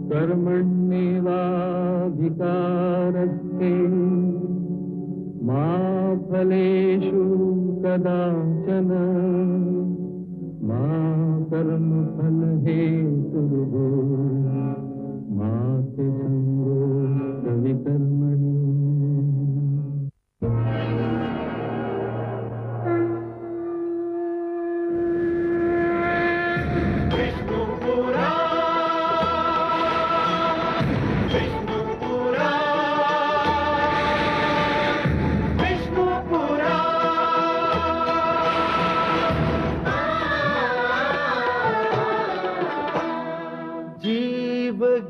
कर्मण्येवाधिकारस्ते मा फलेषु कदाचन मा कर्मफलहेतुर्भूः मा ते सङ्गोऽस्त्वविकर्मणि।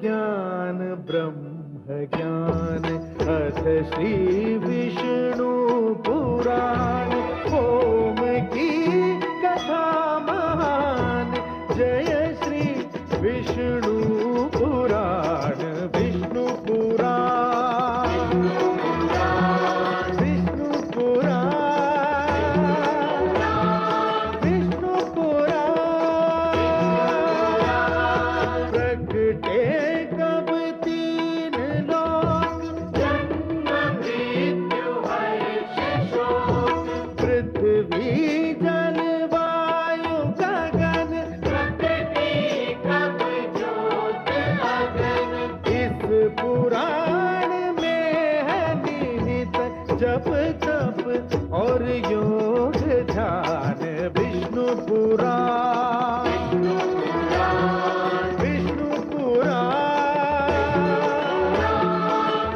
ज्ञान ब्रह्म ज्ञान अथ श्री विष्णु पुराण ओम की कथा महान जय श्री विष्णु पुराण विष्णु पुराण विष्णु पुराण विष्णु पुराण प्रगटे जप तप और योग ध्यान विष्णु पुराण विष्णु पुराण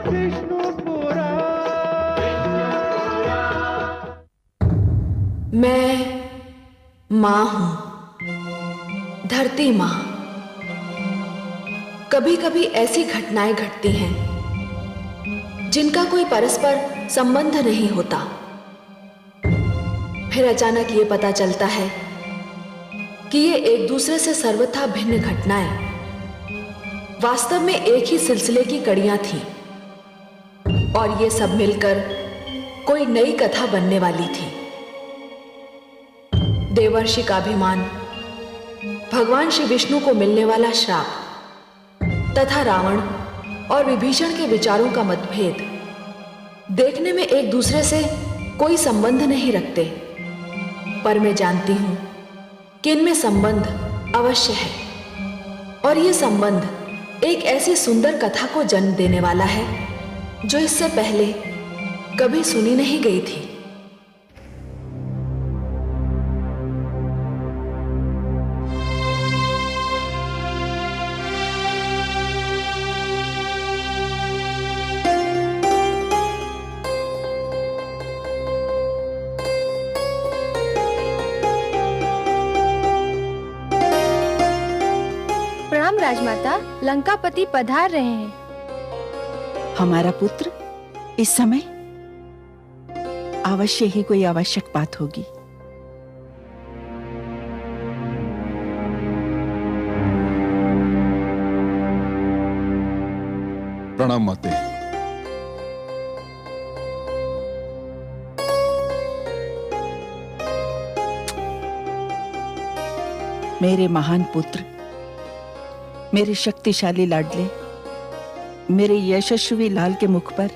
विष्णु पुराण। मैं माँ हूं, धरती माँ। कभी कभी ऐसी घटनाएं घटती हैं जिनका कोई परस्पर संबंध नहीं होता। फिर अचानक ये पता चलता है कि ये एक दूसरे से सर्वथा भिन्न घटनाएं वास्तव में एक ही सिलसिले की कड़ियां थीं और ये सब मिलकर कोई नई कथा बनने वाली थी। देवर्षि का अभिमान, भगवान श्री विष्णु को मिलने वाला श्राप तथा रावण और विभीषण के विचारों का मतभेद देखने में एक दूसरे से कोई संबंध नहीं रखते, पर मैं जानती हूं कि इनमें संबंध अवश्य है और ये संबंध एक ऐसी सुंदर कथा को जन्म देने वाला है जो इससे पहले कभी सुनी नहीं गई थी। राजमाता, लंकापति पधार रहे हैं। हमारा पुत्र इस समय अवश्य ही कोई आवश्यक बात होगी। प्रणाम माते। मेरे महान पुत्र, मेरे शक्तिशाली लाडले, मेरे यशस्वी लाल के मुख पर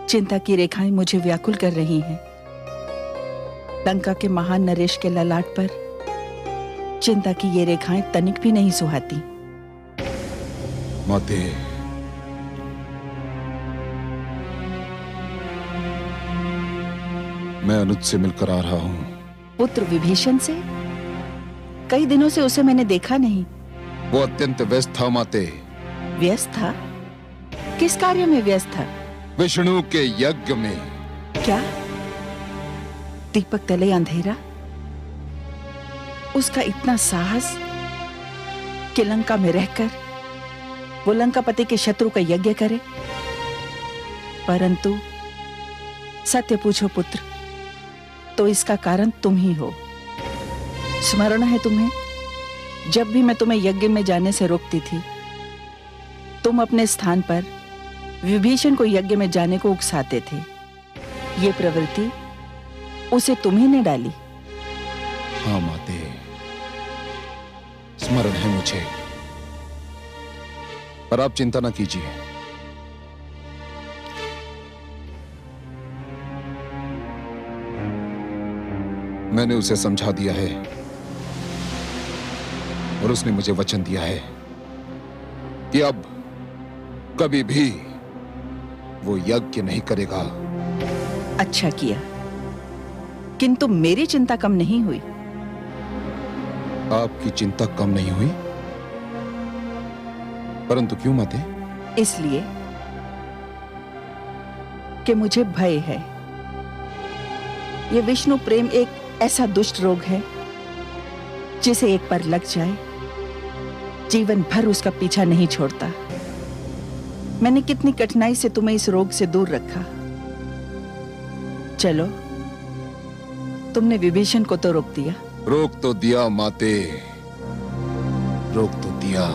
चिंता की रेखाएं मुझे व्याकुल कर रही हैं। लंका के महान नरेश के ललाट पर चिंता की ये रेखाएं तनिक भी नहीं सुहाती। माते, मैं अनुज से मिलकर आ रहा हूं। पुत्र विभीषण से? कई दिनों से उसे मैंने देखा नहीं। वो अत्यंत व्यस्त था माते। व्यस्त था? किस कार्य में व्यस्त था? विष्णु के यज्ञ में। क्या? दीपक तले अंधेरा? उसका इतना साहस कि लंका में रहकर वो लंकापति के शत्रु का यज्ञ करे। परंतु सत्य पूछो पुत्र, तो इसका कारण तुम ही हो। स्मरण है तुम्हें, जब भी मैं तुम्हें यज्ञ में जाने से रोकती थी, तुम अपने स्थान पर विभीषण को यज्ञ में जाने को उकसाते थे। ये प्रवृत्ति उसे तुम ही ने डाली। हाँ माते, स्मरण है मुझे। पर आप चिंता ना कीजिए। मैंने उसे समझा दिया है और उसने मुझे वचन दिया है कि अब कभी भी वो यज्ञ नहीं करेगा। अच्छा किया, किंतु मेरी चिंता कम नहीं हुई। आपकी चिंता कम नहीं हुई? परंतु क्यों माते? इसलिए कि मुझे भय है। ये विष्णु प्रेम एक ऐसा दुष्ट रोग है जिसे एक बार लग जाए जीवन भर उसका पीछा नहीं छोड़ता। मैंने कितनी कठिनाई से तुम्हें इस रोग से दूर रखा। चलो, तुमने विभीषण को तो रोक दिया। रोक तो दिया माते, रोक तो दिया।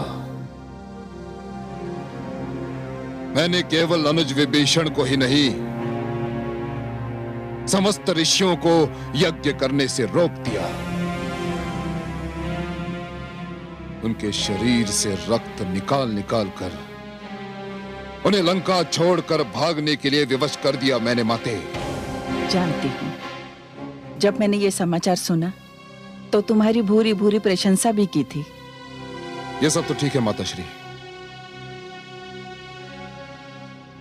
मैंने केवल अनुज विभीषण को ही नहीं, समस्त ऋषियों को यज्ञ करने से रोक दिया। उनके शरीर से रक्त निकाल निकाल कर उन्हें लंका छोड़कर भागने के लिए विवश कर दिया मैंने माते। जानती हूं, जब मैंने ये समाचार सुना तो तुम्हारी भूरी भूरी प्रशंसा भी की थी। ये सब तो ठीक है माताश्री,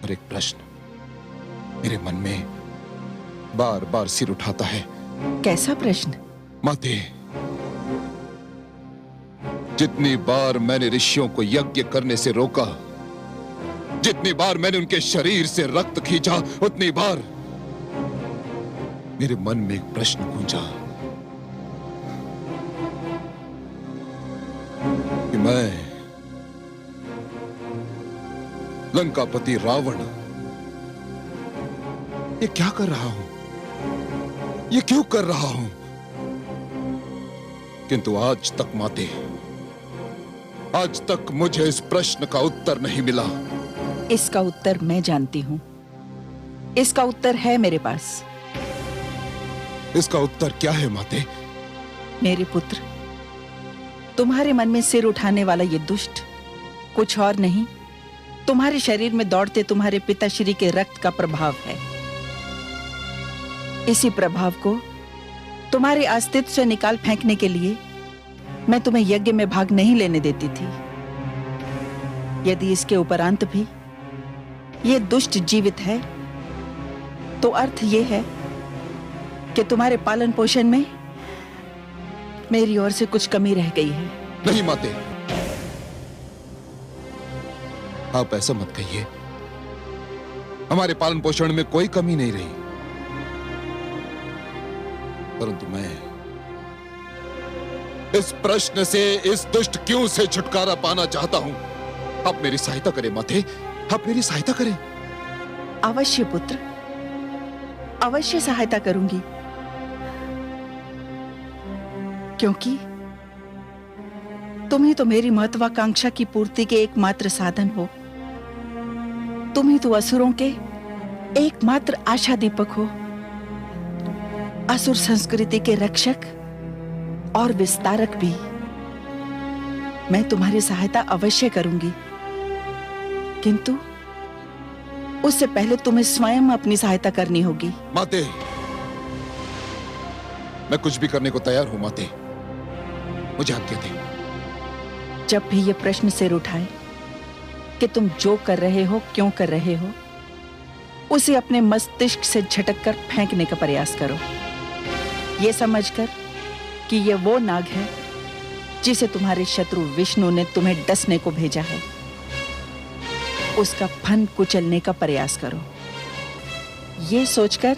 पर एक प्रश्न मेरे मन में बार बार सिर उठाता है। कैसा प्रश्न? माते, जितनी बार मैंने ऋषियों को यज्ञ करने से रोका, जितनी बार मैंने उनके शरीर से रक्त खींचा, उतनी बार मेरे मन में एक प्रश्न गूंजा कि मैं लंकापति रावण ये क्या कर रहा हूं, ये क्यों कर रहा हूं? किंतु आज तक माते, आज तक मुझे इस प्रश्न का उत्तर नहीं मिला। इसका उत्तर मैं जानती हूं। इसका उत्तर है मेरे पास। इसका उत्तर क्या है माते? मेरे पुत्र, तुम्हारे मन में सिर उठाने वाला ये दुष्ट कुछ और नहीं, तुम्हारे शरीर में दौड़ते तुम्हारे पिताश्री के रक्त का प्रभाव है। इसी प्रभाव को तुम्हारे अस्तित्व से निकाल फेंकने के लिए मैं तुम्हें यज्ञ में भाग नहीं लेने देती थी। यदि इसके उपरांत भी ये दुष्ट जीवित है तो अर्थ ये है कि तुम्हारे पालन पोषण में मेरी ओर से कुछ कमी रह गई है। नहीं माते, आप ऐसा मत कहिए। हमारे पालन पोषण में कोई कमी नहीं रही, परंतु मैं इस प्रश्न से, इस दुष्ट क्यों से छुटकारा पाना चाहता हूं। आप मेरी सहायता करें माते, आप मेरी सहायता करें। अवश्य पुत्र, अवश्य सहायता करूंगी, क्योंकि तुम ही तो मेरी महत्वाकांक्षा की पूर्ति के एकमात्र साधन हो। तुम ही तो असुरों के एकमात्र आशा दीपक हो, असुर संस्कृति के रक्षक और विस्तारक भी। मैं तुम्हारी सहायता अवश्य करूंगी, किंतु उससे पहले तुम्हें स्वयं अपनी सहायता करनी होगी। माते, मैं कुछ भी करने को तैयार हूं माते, मुझे आज्ञा दें। जब भी ये प्रश्न सिर उठाए कि तुम जो कर रहे हो, क्यों कर रहे हो, उसे अपने मस्तिष्क से झटक कर फेंकने का प्रयास करो, ये समझकर कि ये वो नाग है जिसे तुम्हारे शत्रु विष्णु ने तुम्हें डसने को भेजा है। उसका फन कुचलने का प्रयास करो। ये सोचकर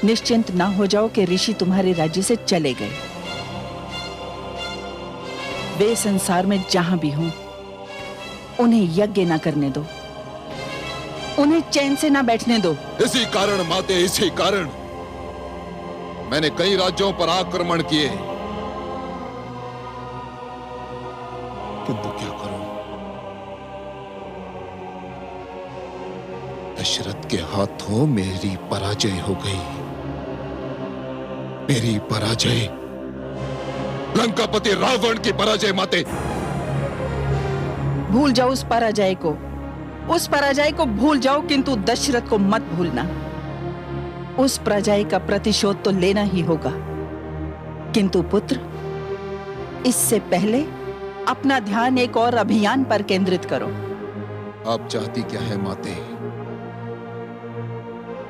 निश्चिंत ना हो जाओ कि ऋषि तुम्हारे राज्य से चले गए। वे संसार में जहां भी हों, उन्हें यज्ञ ना करने दो, उन्हें चैन से ना बैठने दो। इसी कारण माते, इसी कारण मैंने कई राज्यों पर आक्रमण किए, किंतु क्या करूं, दशरथ के हाथों मेरी पराजय हो गई। मेरी पराजय, लंकापति रावण की पराजय माते। भूल जाओ उस पराजय को, उस पराजय को भूल जाओ, किंतु दशरथ को मत भूलना। उस पराजय का प्रतिशोध तो लेना ही होगा, किंतु पुत्र इससे पहले अपना ध्यान एक और अभियान पर केंद्रित करो। आप चाहती क्या है माते?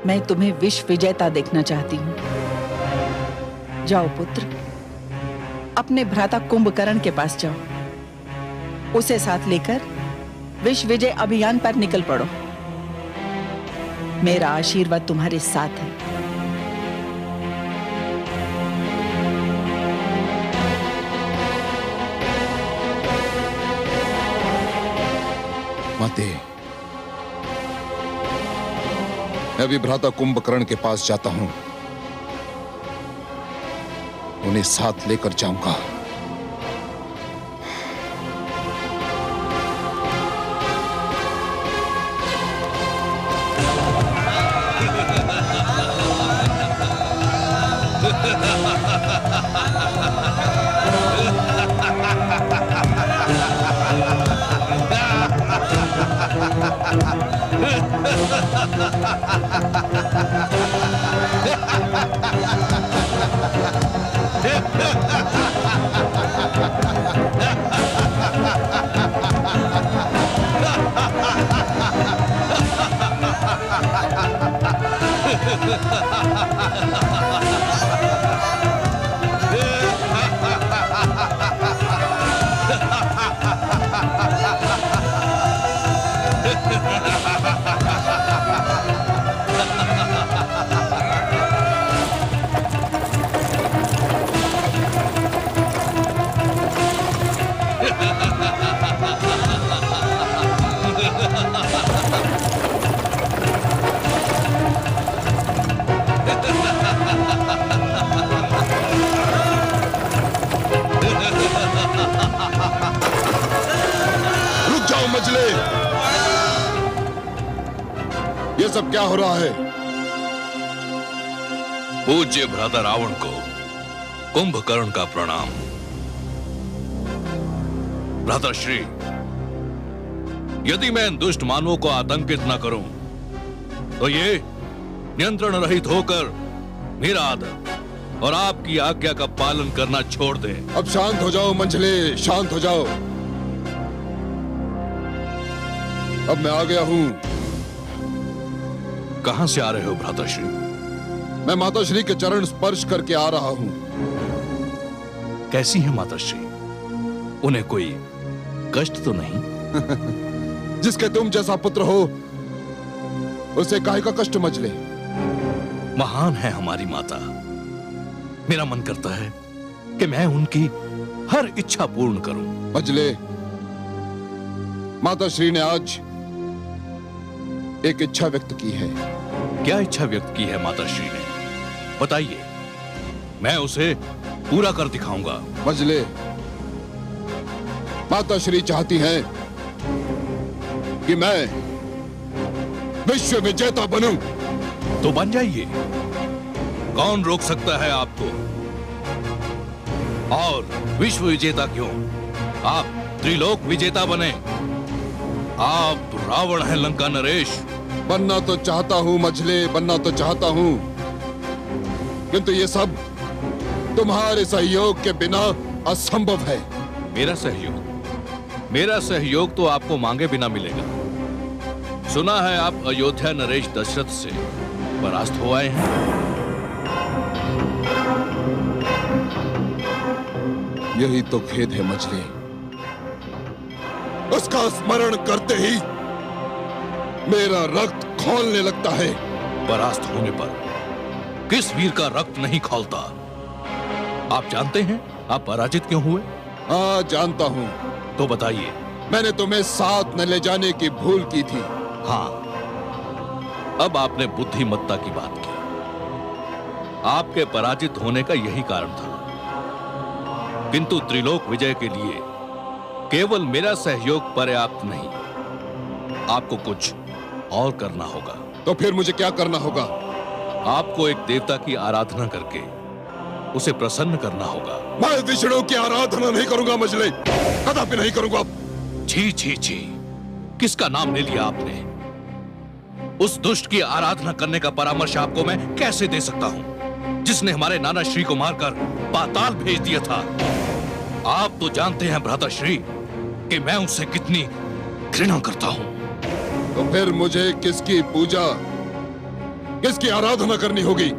मैं तुम्हें विश्व विजेता देखना चाहती हूं। जाओ पुत्र, अपने भ्राता कुंभकर्ण के पास जाओ, उसे साथ लेकर विश्व विजय अभियान पर निकल पड़ो। मेरा आशीर्वाद तुम्हारे साथ है। माते, मैं अभी भ्राता कुंभकर्ण के पास जाता हूं, उन्हें साथ लेकर जाऊंगा। मजले, ये सब क्या हो रहा है? पूज्य भ्राता रावण को कुंभकर्ण का प्रणाम। भ्राता श्री, यदि मैं इन दुष्ट मानवों को आतंकित न करूं, तो ये नियंत्रण रहित होकर मेरा आदर और आपकी आज्ञा का पालन करना छोड़ दें। अब शांत हो जाओ मंझले, शांत हो जाओ। अब मैं आ गया हूं। कहां से आ रहे हो भ्राता श्री? मैं माता श्री के चरण स्पर्श करके आ रहा हूं। कैसी है माता श्री? उन्हें कोई कष्ट तो नहीं? जिसके तुम जैसा पुत्र हो, उसे काहे का कष्ट मजले? महान है हमारी माता। मेरा मन करता है कि मैं उनकी हर इच्छा पूर्ण करूं। मजले, माता श्री ने आज एक इच्छा व्यक्त की है। क्या इच्छा व्यक्त की है माता श्री ने? बताइए, मैं उसे पूरा कर दिखाऊंगा। मजले, माता श्री चाहती हैं कि मैं विश्व विजेता बनूं। तो बन जाइए, कौन रोक सकता है आपको? और विश्व विजेता क्यों, आप त्रिलोक विजेता बने। आप रावण हैं लंका नरेश। बनना तो चाहता हूं मजले, बनना तो चाहता हूं, किंतु ये सब तुम्हारे सहयोग के बिना असंभव है। मेरा सहयोग तो आपको मांगे बिना मिलेगा। सुना है आप अयोध्या नरेश दशरथ से परास्त हो आए हैं। यही तो खेद है मजले। उसका स्मरण करते ही मेरा रक्त खौलने लगता है। परास्त होने पर किस वीर का रक्त नहीं खौलता? आप जानते हैं आप पराजित क्यों हुए? हाँ, जानता हूं। तो बताइए। मैंने तुम्हें साथ न ले जाने की भूल की थी। हाँ, अब आपने बुद्धिमत्ता की बात की। आपके पराजित होने का यही कारण था, किंतु त्रिलोक विजय के लिए केवल मेरा सहयोग पर्याप्त नहीं, आपको कुछ और करना होगा। तो फिर मुझे क्या करना होगा? आपको एक देवता की आराधना करके उसे प्रसन्न करना होगा। मैं विष्णु की आराधना नहीं करूंगा मजले, कदापि नहीं करूंगा। छी छी छी, किसका नाम ले लिया आपने? उस दुष्ट की आराधना करने का परामर्श आपको मैं कैसे दे सकता हूं, जिसने हमारे नाना श्री को मारकर पाताल भेज दिया था? आप तो जानते हैं भ्राताश्री कि मैं उससे कितनी घृणा करता हूं। तो फिर मुझे किसकी पूजा, किसकी आराधना करनी होगी?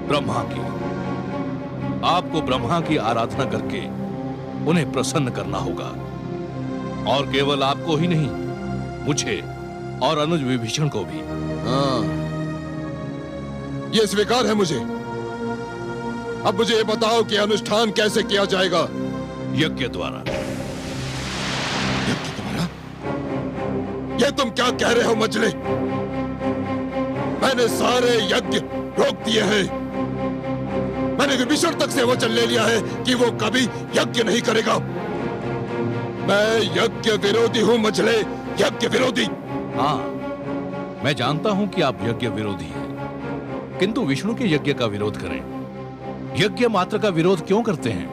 ब्रह्मा की। आपको ब्रह्मा की आराधना करके उन्हें प्रसन्न करना होगा, और केवल आपको ही नहीं, मुझे और अनुज विभीषण को भी। हाँ, ये स्वीकार है मुझे। अब मुझे ये बताओ कि अनुष्ठान कैसे किया जाएगा? यज्ञ द्वारा। यज्ञ द्वारा? ये तुम क्या कह रहे हो मजले? मैंने सारे यज्ञ रोक दिए हैं। मैंने विभीषण तक से वचन ले लिया है कि वो कभी यज्ञ नहीं करेगा। मैं यज्ञ विरोधी हूं मजले, यज्ञ विरोधी। हाँ, मैं जानता हूं कि आप यज्ञ विरोधी हैं, किंतु विष्णु के यज्ञ का विरोध करें, यज्ञ मात्र का विरोध क्यों करते हैं?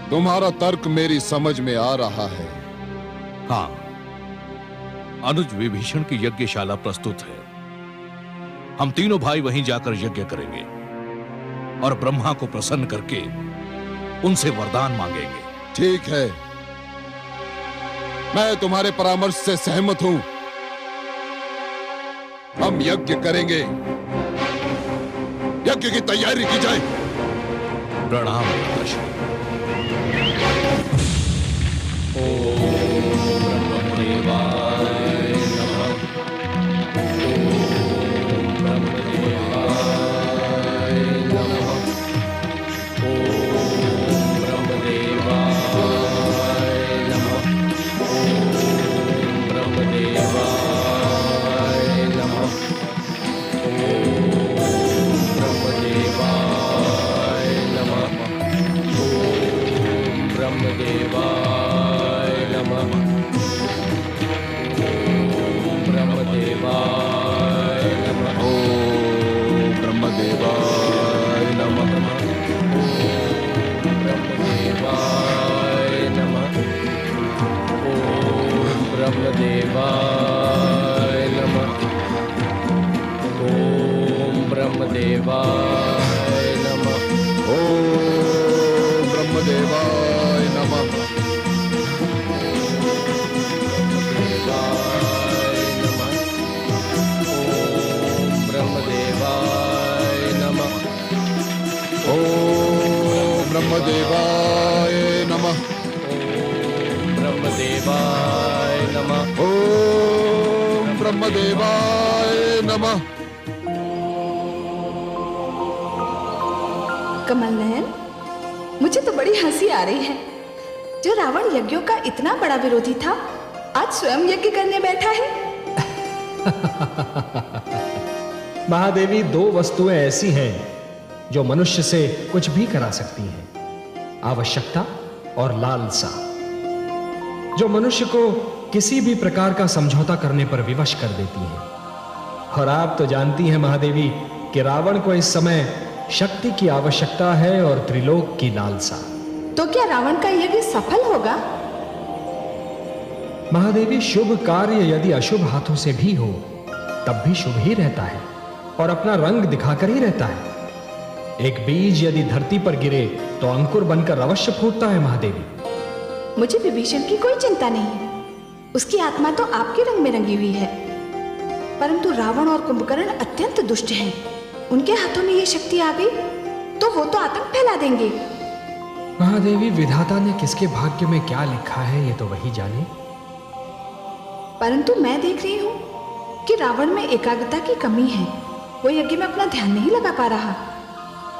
तुम्हारा तर्क मेरी समझ में आ रहा है। हाँ, अनुज विभीषण की यज्ञशाला प्रस्तुत है। हम तीनों भाई वहीं जाकर यज्ञ करेंगे और ब्रह्मा को प्रसन्न करके उनसे वरदान मांगेंगे। ठीक है, मैं तुम्हारे परामर्श से सहमत हूं। हम यज्ञ करेंगे, यज्ञ की तैयारी की जाए। प्रणाम भ्राताश्री। ब्रह्मदेवाय नमः। ओम ब्रह्मदेवाय नमः। ओम ब्रह्मदेवाय नमः। ब्रह्मदेवाय नमः। ओम ब्रह्मदेवाय नमः। ब्रह्मदेवाय नमः। ओम ब्रह्मदेवाय नमः। कमल नयन, मुझे तो बड़ी हंसी आ रही है। जो रावण यज्ञों का इतना बड़ा विरोधी था, आज स्वयं यज्ञ करने बैठा है। महादेवी, दो वस्तुएं ऐसी हैं जो मनुष्य से कुछ भी करा सकती हैं, आवश्यकता और लालसा, जो मनुष्य को किसी भी प्रकार का समझौता करने पर विवश कर देती हैं। और आप तो जानती हैं महादेवी कि रावण को इस समय शक्ति की आवश्यकता है और त्रिलोक की लालसा। तो क्या रावण का यज्ञ सफल होगा? महादेवी, शुभ कार्य यदि अशुभ हाथों से भी हो तब भी शुभ ही रहता है और अपना रंग दिखाकर ही रहता है। एक बीज यदि धरती पर गिरे तो अंकुर बनकर अवश्य फूटता है महादेवी। मुझे विभीषण की कोई चिंता नहीं है, उसकी आत्मा तो आपके रंग में रंगी हुई है। परंतु रावण और कुंभकर्ण अत्यंत दुष्ट हैं। उनके हाथों में ये शक्ति आ गई तो वो तो आतंक फैला देंगे। महादेवी, विधाता ने किसके भाग्य में क्या लिखा है ये तो वही जाने। परंतु मैं देख रही हूँ कि रावण में एकाग्रता की कमी है। वो यज्ञ में अपना ध्यान नहीं लगा पा रहा।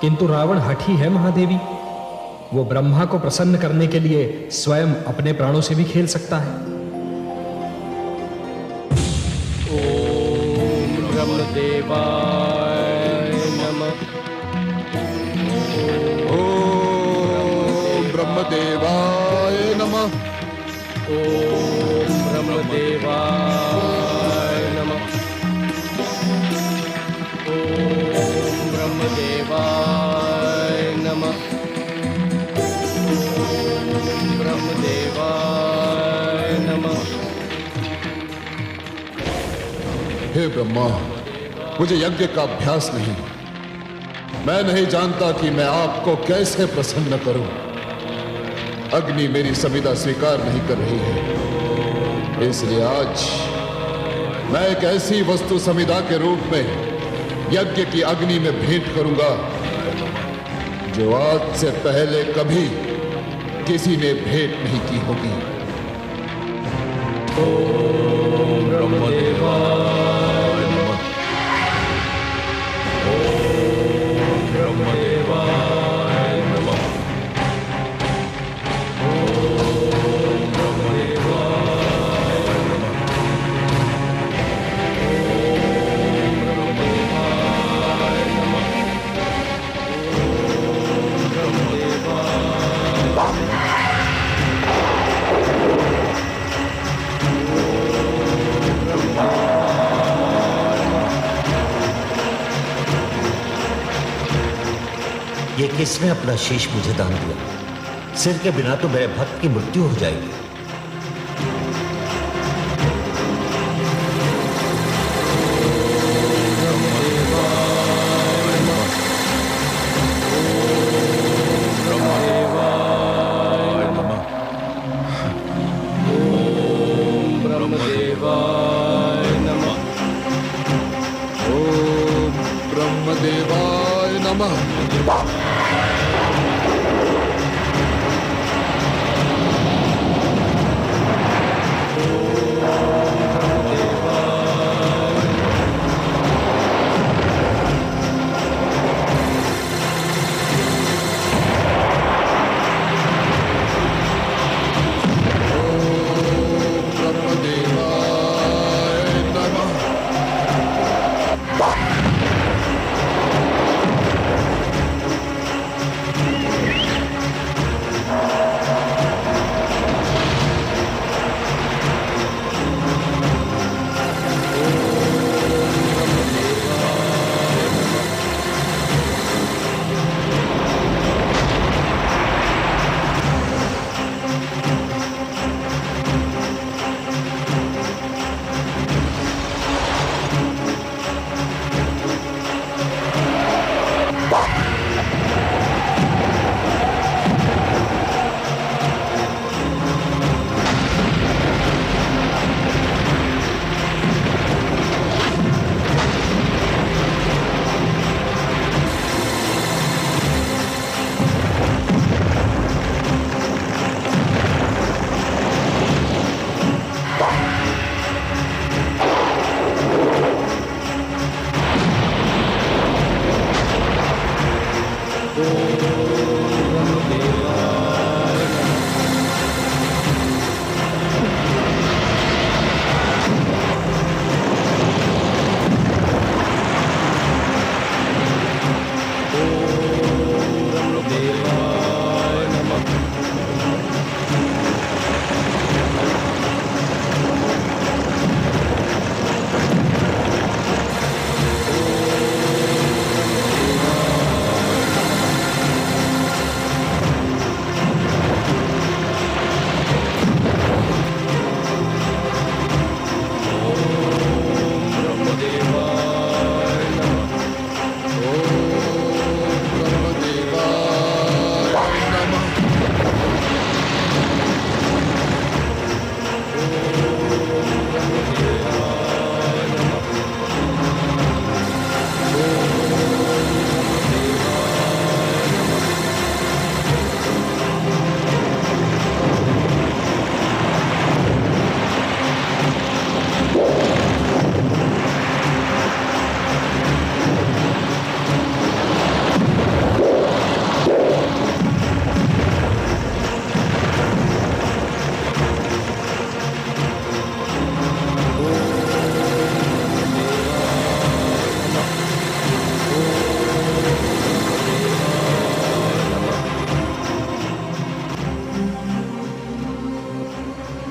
किंतु रावण हठी है महादेवी। वो ब्रह्मा को प्रसन्न करने के लिए स्वयं अपने प्राणों से भी खेल सकता है। ओम ब्रह्मदेवाय नमः। ओम ब्रह्मदेवाय नमः। ओम ब्रह्मदेवाय नमः। ओम ब्रह्मदेवाय नमः। हे ब्रह्मा, मुझे यज्ञ का अभ्यास नहीं। मैं नहीं जानता कि मैं आपको कैसे प्रसन्न करूं। अग्नि मेरी संविदा स्वीकार नहीं कर रही है, इसलिए आज मैं एक ऐसी वस्तु संविदा के रूप में यज्ञ की अग्नि में भेंट करूंगा जो आज से पहले कभी किसी ने भेंट नहीं की होगी। ये किसने अपना शीश मुझे दान दिया? सिर के बिना तो मेरे भक्त की मृत्यु हो जाएगी। ब्रह्मदेवाय नमः। ओम ब्रह्मदेवाय नमः।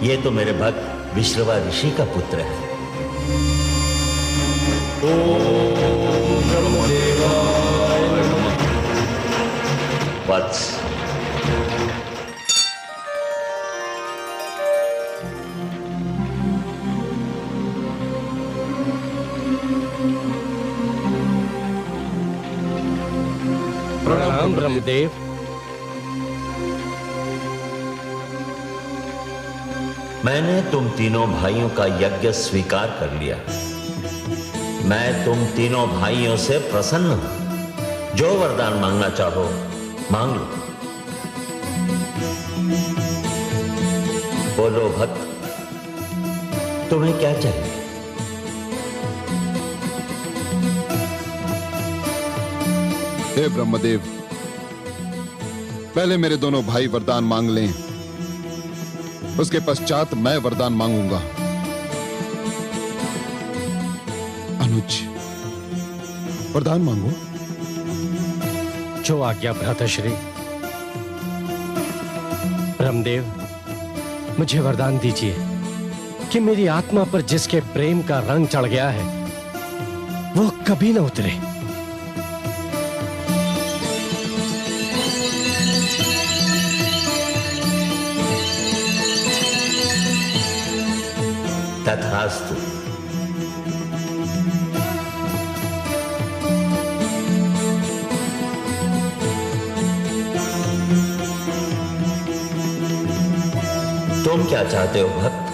ये तो मेरे भक्त विश्रवा ऋषि का पुत्र है। ओम ब्रह्मदेवाय नमः। वत्स, प्रणाम ब्रह्मदेव। मैंने तुम तीनों भाइयों का यज्ञ स्वीकार कर लिया। मैं तुम तीनों भाइयों से प्रसन्न हूं। जो वरदान मांगना चाहो मांग लो। बोलो भक्त, तुम्हें क्या चाहिए? हे ब्रह्मदेव, पहले मेरे दोनों भाई वरदान मांग लें, उसके पश्चात मैं वरदान मांगूंगा। अनुज, वरदान मांगो। जो आज्ञा भ्राताश्री। ब्रह्मदेव, मुझे वरदान दीजिए कि मेरी आत्मा पर जिसके प्रेम का रंग चढ़ गया है वो कभी न उतरे। तथास्तु। तुम क्या चाहते हो भक्त?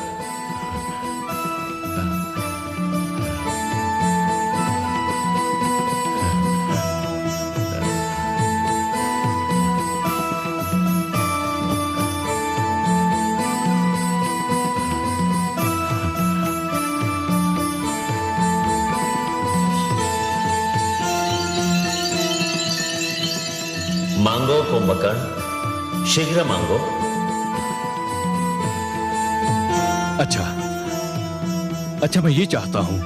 मांगो कुंभकर्ण, शीघ्र मांगो। अच्छा, मैं ये चाहता हूं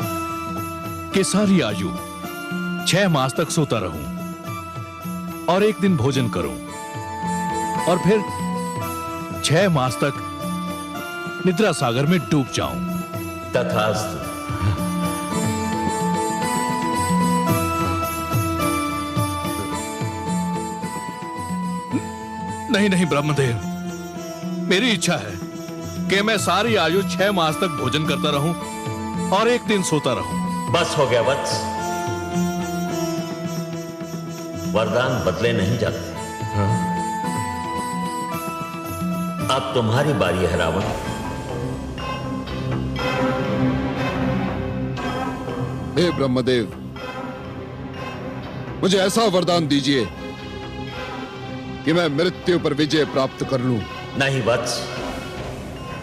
कि सारी आयु 6 मास तक सोता रहूं और एक दिन भोजन करूं और फिर 6 मास तक निद्रा सागर में डूब जाऊं। तथास्तु। नहीं ब्रह्मदेव, मेरी इच्छा है कि मैं सारी आयु 6 मास तक भोजन करता रहूं और एक दिन सोता रहूं। बस हो गया वत्स। वरदान बदले नहीं जाते। अब तुम्हारी बारी है रावण। हे ब्रह्मदेव, मुझे ऐसा वरदान दीजिए कि मैं मृत्यु पर विजय प्राप्त कर लूं। नहीं वत्स,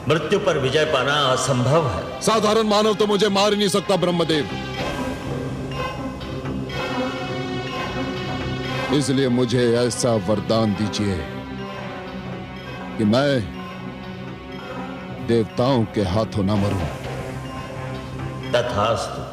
मृत्यु पर विजय पाना असंभव है। साधारण मानव तो मुझे मार ही नहीं सकता ब्रह्मदेव, इसलिए मुझे ऐसा वरदान दीजिए कि मैं देवताओं के हाथों न मरूं। तथास्तु।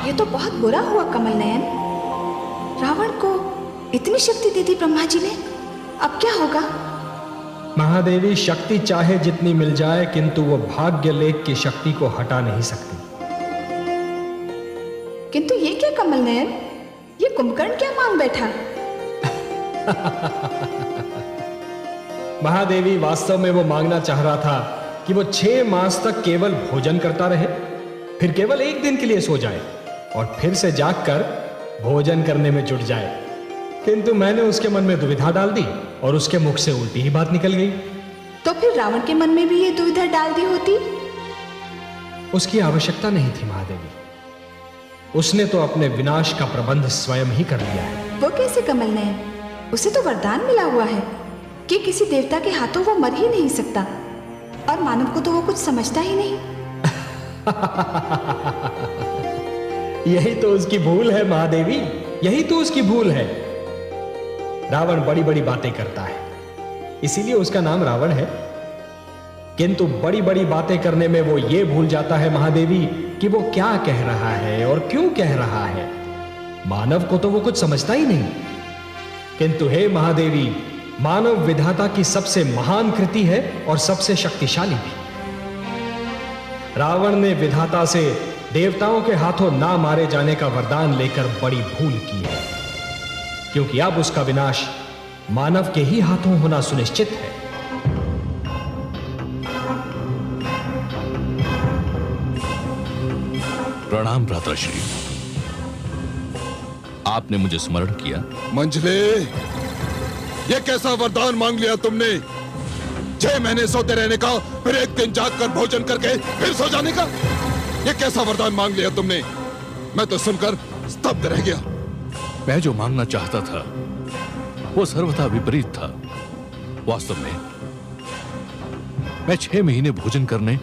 ये तो बहुत बुरा हुआ कमल नयन। रावण को इतनी शक्ति दे दी ब्रह्मा जी ने, अब क्या होगा? महादेवी, शक्ति चाहे जितनी मिल जाए किंतु वो भाग्य लेख की शक्ति को हटा नहीं सकती। किंतु ये क्या कमल नयन, ये कुंभकर्ण क्या मांग बैठा? महादेवी, वास्तव में वो मांगना चाह रहा था कि वो 6 मास तक केवल भोजन करता रहे, फिर केवल एक दिन के लिए सो जाए और फिर से जागकर भोजन करने में जुट जाए। किंतु मैंने उसके मन में दुविधा डाल दी और उसके मुख से उल्टी ही बात निकल गई। तो फिर रावण के मन में भी ये दुविधा डाल दी होती? उसकी आवश्यकता नहीं थी महादेवी, उसने तो अपने विनाश का प्रबंध स्वयं ही कर लिया है। वो कैसे कमल नयन? उसे तो वरदान मिला हुआ है कि किसी देवता के हाथों वो मर ही नहीं सकता, और मानव को तो वो कुछ समझता ही नहीं। यही तो उसकी भूल है महादेवी, यही तो उसकी भूल है। रावण बड़ी बड़ी बातें करता है, इसीलिए उसका नाम रावण है। किंतु बड़ी बड़ी बातें करने में वो ये भूल जाता है महादेवी कि वो क्या कह रहा है और क्यों कह रहा है। मानव को तो वो कुछ समझता ही नहीं। किंतु हे महादेवी, मानव विधाता की सबसे महान कृति है और सबसे शक्तिशाली भी। रावण ने विधाता से देवताओं के हाथों ना मारे जाने का वरदान लेकर बड़ी भूल की है, क्योंकि अब उसका विनाश मानव के ही हाथों होना सुनिश्चित है। प्रणाम भ्राताश्री, आपने मुझे स्मरण किया। मंझले, ये कैसा वरदान मांग लिया तुमने? 6 महीने सोते रहने का, फिर एक दिन जागकर भोजन करके फिर सो जाने का? ये कैसा वरदान मांग लिया तुमने? मैं तो सुनकर स्तब्ध रह गया। मैं जो मांगना चाहता था वो सर्वथा विपरीत था। वास्तव में मैं 6 महीने भोजन करने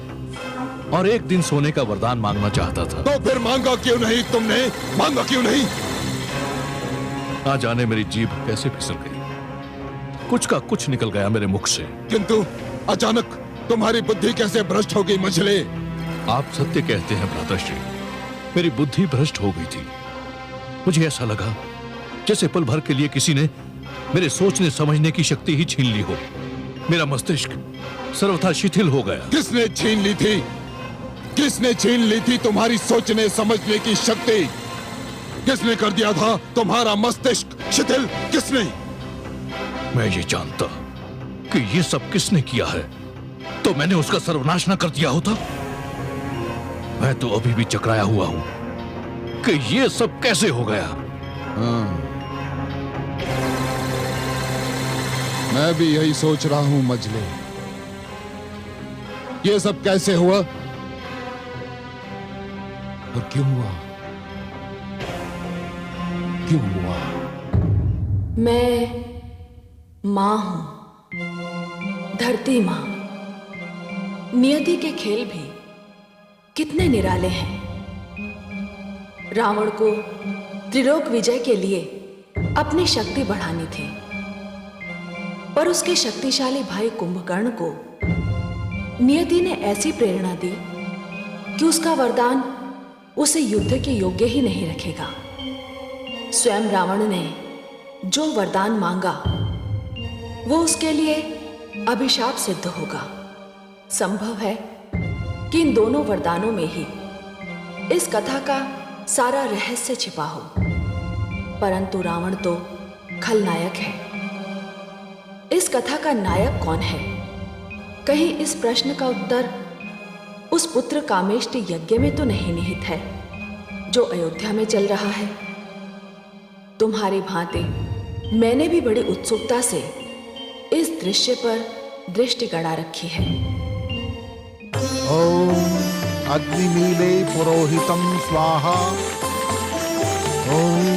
और एक दिन सोने का वरदान मांगना चाहता था। तो फिर मांगा क्यों नहीं तुमने? मांगा क्यों नहीं? ना जाने मेरी जीभ कैसे फिसल गई, कुछ का कुछ निकल गया मेरे मुख से। किंतु अचानक तुम्हारी बुद्धि कैसे भ्रष्ट हो गई मंझले? आप सत्य कहते हैं भ्राताश्री, मेरी बुद्धि भ्रष्ट हो गई थी। मुझे ऐसा लगा जैसे पल भर के लिए किसी ने मेरे सोचने समझने की शक्ति ही छीन ली हो। मेरा मस्तिष्क सर्वथा शिथिल हो गया। किसने छीन ली थी? किसने छीन ली थी तुम्हारी सोचने समझने की शक्ति? किसने कर दिया था तुम्हारा मस्तिष्क शिथिल? किसने? मैं ये जानता कि ये सब किसने किया है तो मैंने उसका सर्वनाश न कर दिया होता। मैं तो अभी भी चकराया हुआ हूं कि ये सब कैसे हो गया। मैं भी यही सोच रहा हूं मजले, ये सब कैसे हुआ और क्यों हुआ? क्यों हुआ? मैं मां हूं, धरती मां। नियति के खेल भी कितने निराले हैं। रावण को त्रिलोक विजय के लिए अपनी शक्ति बढ़ानी थी, पर उसके शक्तिशाली भाई कुंभकर्ण को नियति ने ऐसी प्रेरणा दी कि उसका वरदान उसे युद्ध के योग्य ही नहीं रखेगा। स्वयं रावण ने जो वरदान मांगा वो उसके लिए अभिशाप सिद्ध होगा। संभव है कि इन दोनों वरदानों में ही इस कथा का सारा रहस्य छिपा हो, परंतु रावण तो खलनायक है। इस कथा का नायक कौन है? कहीं इस प्रश्न का उत्तर उस पुत्र कामेष्टि यज्ञ में तो नहीं निहित है जो अयोध्या में चल रहा है? तुम्हारी भांति मैंने भी बड़ी उत्सुकता से इस दृश्य पर दृष्टि गड़ा रखी है। ओम अग्निमीले पुरोहितं स्वाहा। ओम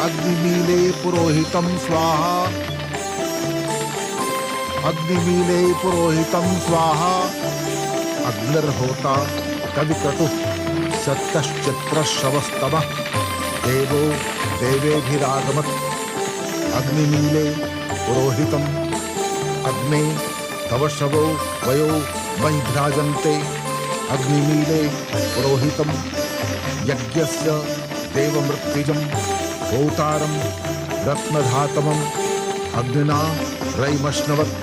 अग्निमीले पुरोहितं स्वाहा। अग्निमीले पुरोहितं स्वाहा। अग्निर्होता कविक्रतुः सत्यश्चित्रश्रवस्तमः देवो देवेभिरागमत्। अग्निमीले पुरोहितम् अग्ने तव शवो वयो मयि भ्राजन्ते। अग्निमीले पुरोहितम् यज्ञस्य देवमृत्युजम् होतारम् रत्नधातमम् अग्निना रयिमश्नवत्।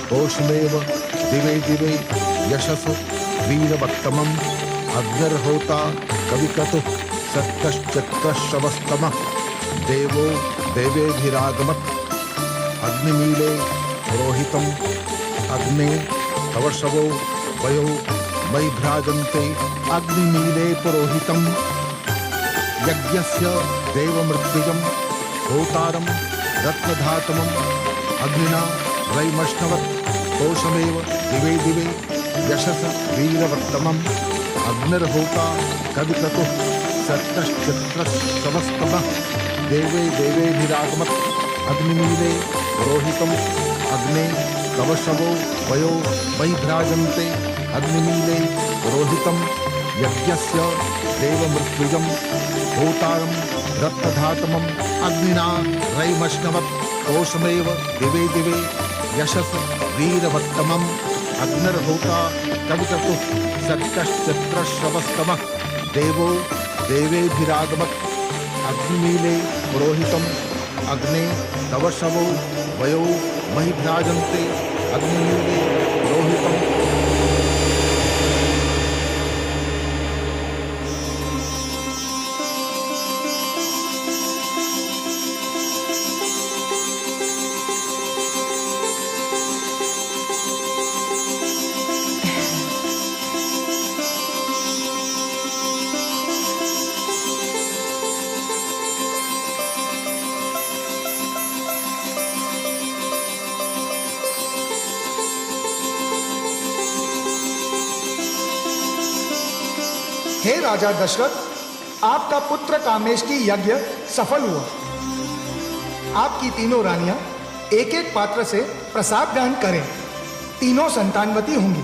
कोशमेव दिवे दिवे यशस वीरवत्तमम्। अग्निर्होता कविक्रतुः सत्यश्चित्रश्रवस्तमः देवो देवेभिरागमत्। अग्निमीले पुरोहितम् अग्ने तव शवो वयो मयि भ्राजन्ते। अग्निमीले पुरोहितम् यज्ञस्य देवमृत्युजम् होतारम् रत्नधातमम् अग्निना रयिमश्नवत्। कोशमेव दिवे दिवे यशस वीरवत्तमम्। अग्निर्होता कविक्रतुः सत्यश्चित्रश्रवस्तमः देवे देवेभिरागमत्। अग्निमीले पुरोहितम् अग्ने तव शवो वयो मयि भ्राजन्ते। अग्निमीले पुरोहितम् यज्ञस्य देवमृत्युजम् होतारम् रत्नधातमम् अग्निना रयिमश्नवत्। कोशमेव दिवे दिवे यशस वीरवत्तमम्। अग्निर्होता कविततुः सत्यश्चित्रश्रवस्तमः देवो देवेभिरागमत् अग्निमीले पुरोहितम् अग्ने तव शवो वयो महिभ्राजन्ते अग्निमीले पुरोहितम्। हे राजा दशरथ, आपका पुत्र कामेष्टि यज्ञ सफल हुआ। आपकी तीनों रानियां एक एक पात्र से प्रसाद ग्रहण करें, तीनों संतानवती होंगी।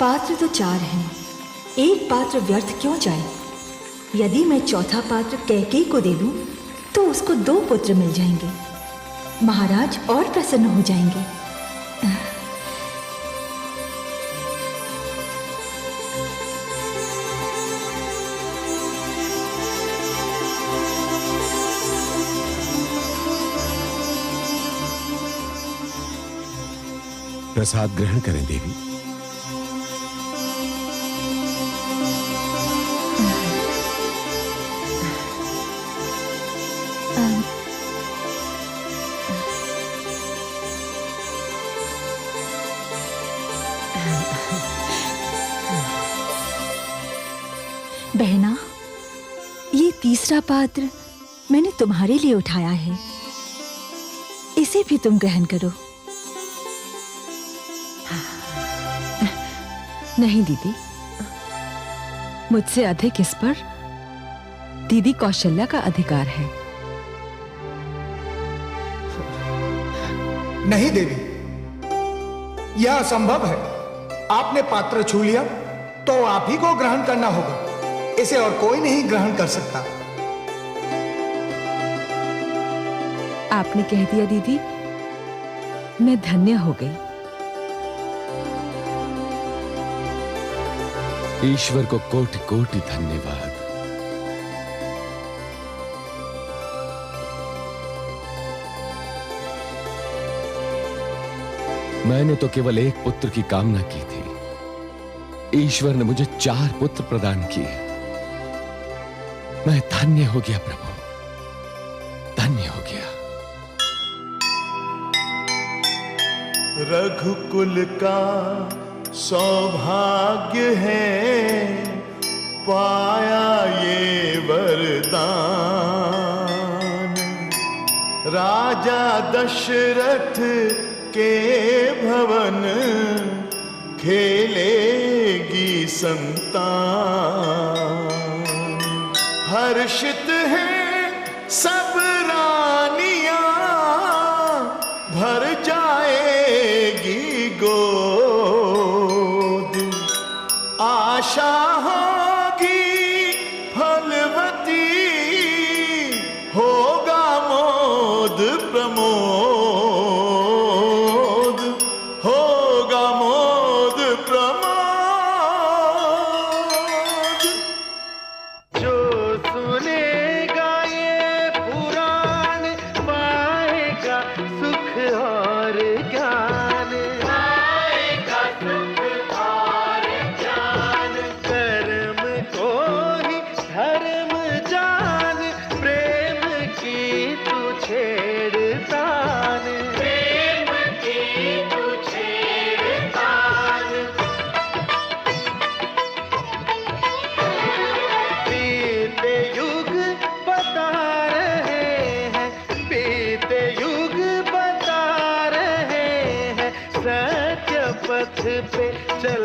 पात्र तो 4 हैं, एक पात्र व्यर्थ क्यों जाए? यदि मैं चौथा पात्र कैकेयी को दे दूं, तो उसको 2 पुत्र मिल जाएंगे। महाराज और प्रसन्न हो जाएंगे। प्रसाद ग्रहण करें देवी। बहना, ये तीसरा पात्र मैंने तुम्हारे लिए उठाया है, इसे भी तुम ग्रहण करो। नहीं दीदी, मुझसे अधिक इस पर दीदी कौशल्या का अधिकार है। नहीं देवी, यह असंभव है। आपने पात्र छू लिया तो आप ही को ग्रहण करना होगा, इसे और कोई नहीं ग्रहण कर सकता। आपने कह दिया दीदी, मैं धन्य हो गई। ईश्वर को कोटि कोटि धन्यवाद। मैंने तो केवल एक पुत्र की कामना की थी, ईश्वर ने मुझे 4 पुत्र प्रदान किए। मैं धन्य हो गया प्रभु, धन्य हो गया। रघुकुल का सौभाग्य है, पाया ये वरदान। राजा दशरथ के भवन खेलेगी संतान। हर्षित हैं सब रानियां, भर जाएगी गोद। आशा होगी फलवती, होगा मोद प्रमोद, होगा मोद प्रमोद। जो सुनेगा ये पुराण, पाएगा सुख और ज्ञान, पाएगा सुख और ज्ञान। कर्म को ही धर्म जान, प्रेम की तू छेड़तान, प्रेम की तू छेड़तान। बीते युग बता रहे हैं, बीते युग बता रहे हैं, सत्य पथ पे चल